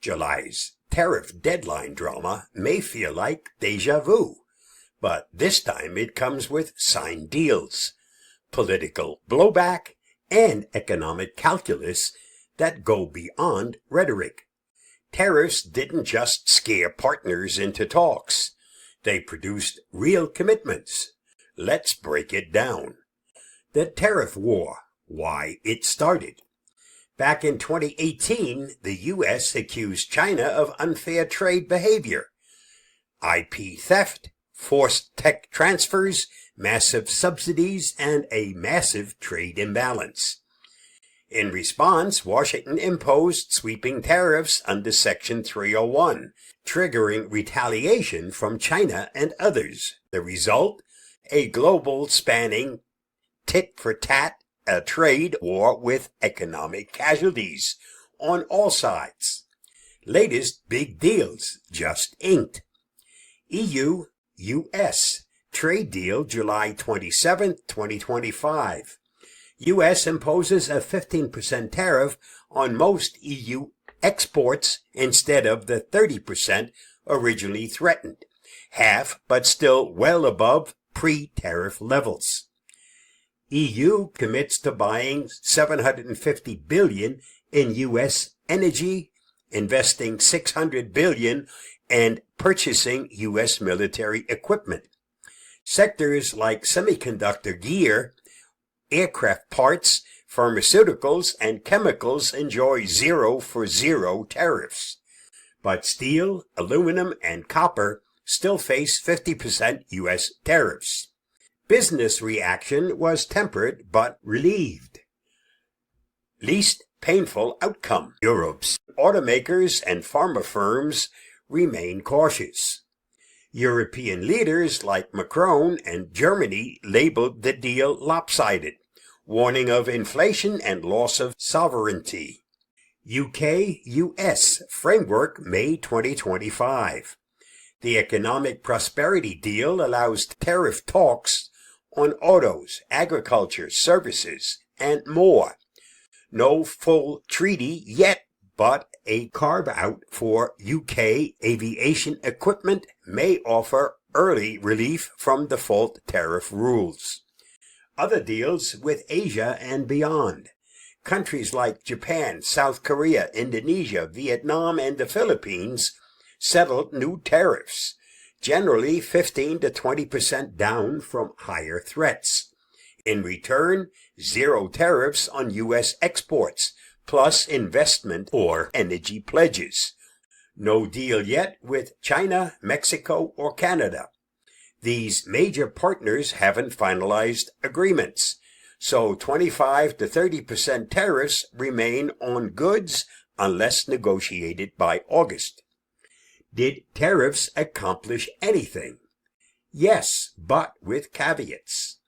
July's tariff deadline drama may feel like deja vu, but this time it comes with signed deals, political blowback, and economic calculus that go beyond rhetoric. Tariffs didn't just scare partners into talks. They produced real commitments. Let's break it down. The tariff war, why it started. Back in 2018, the U.S. accused China of unfair trade behavior, IP theft, forced tech transfers, massive subsidies, and a massive trade imbalance. In response, Washington imposed sweeping tariffs under Section 301, triggering retaliation from China and others. The result? A global spanning tit-for-tat, a trade war with economic casualties on all sides. Latest big deals just inked. EU-US trade deal July 27, 2025. U.S. imposes a 15% tariff on most EU exports instead of the 30% originally threatened. Half, but still well above pre-tariff levels. EU commits to buying $750 billion in U.S. energy, investing $600 billion, and purchasing U.S. military equipment. Sectors like semiconductor gear, aircraft parts, pharmaceuticals, and chemicals enjoy 0-for-0 tariffs. But steel, aluminum, and copper still face 50% U.S. tariffs. Business reaction was tempered but relieved. Least painful outcome. Europe's automakers and pharma firms remain cautious. European leaders like Macron and Germany labeled the deal lopsided, warning of inflation and loss of sovereignty. UK-US framework May 2025. The economic prosperity deal allows tariff talks on autos, agriculture, services, and more. No full treaty yet, but a carve-out for UK aviation equipment may offer early relief from default tariff rules. Other deals with Asia and beyond. Countries like Japan, South Korea, Indonesia, Vietnam, and the Philippines settled new tariffs, generally 15 to 20% down from higher threats. In return, zero tariffs on U.S. exports, plus investment or energy pledges. No deal yet with China, Mexico, or Canada. These major partners haven't finalized agreements, so 25 to 30% tariffs remain on goods unless negotiated by August. Did tariffs accomplish anything? Yes, but with caveats.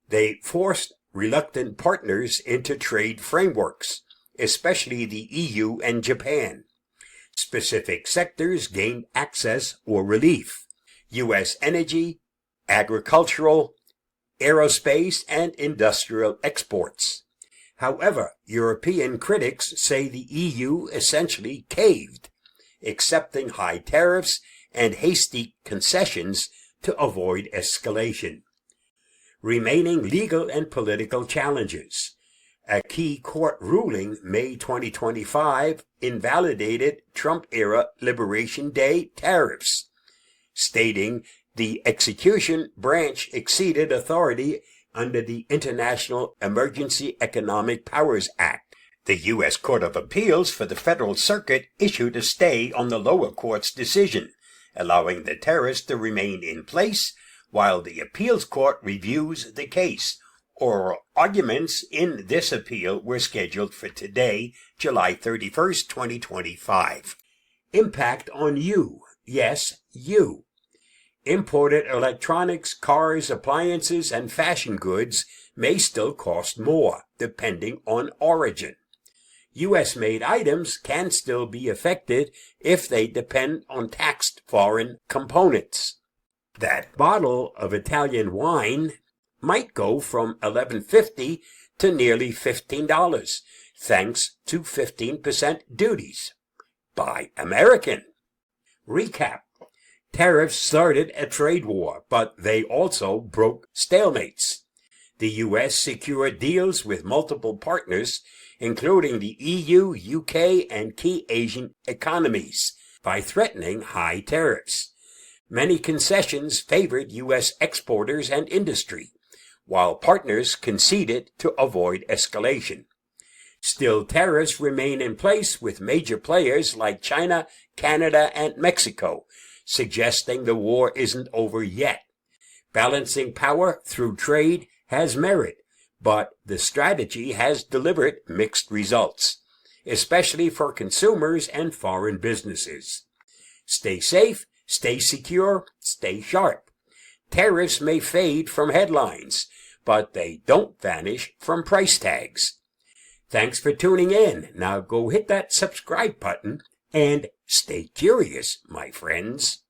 They forced reluctant partners into trade frameworks, especially the EU and Japan. Specific sectors gained access or relief. U.S. energy, agricultural, aerospace, and industrial exports. However, European critics say the EU essentially caved, accepting high tariffs and hasty concessions to avoid escalation. Remaining legal and political challenges. A key court ruling May 2025 invalidated Trump-era Liberation Day tariffs, stating the execution branch exceeded authority under the International Emergency Economic Powers Act. The U.S. Court of Appeals for the Federal Circuit issued a stay on the lower court's decision, allowing the tariffs to remain in place while the appeals court reviews the case. Oral arguments in this appeal were scheduled for today, July 31st, 2025. Impact on you. Yes, you. Imported electronics, cars, appliances, and fashion goods may still cost more, depending on origin. U.S.-made items can still be affected if they depend on taxed foreign components. That bottle of Italian wine might go from $11.50 to nearly $15, thanks to 15% duties. Buy American. Recap. Tariffs started a trade war, but they also broke stalemates. The U.S. secured deals with multiple partners, including the EU, UK, and key Asian economies, by threatening high tariffs. Many concessions favored U.S. exporters and industry, while partners conceded to avoid escalation. Still, tariffs remain in place with major players like China, Canada, and Mexico, suggesting the war isn't over yet. Balancing power through trade has merit, but the strategy has delivered mixed results, especially for consumers and foreign businesses. Stay safe, stay secure, stay sharp. Tariffs may fade from headlines, but they don't vanish from price tags. Thanks for tuning in. Now go hit that subscribe button and stay curious, my friends.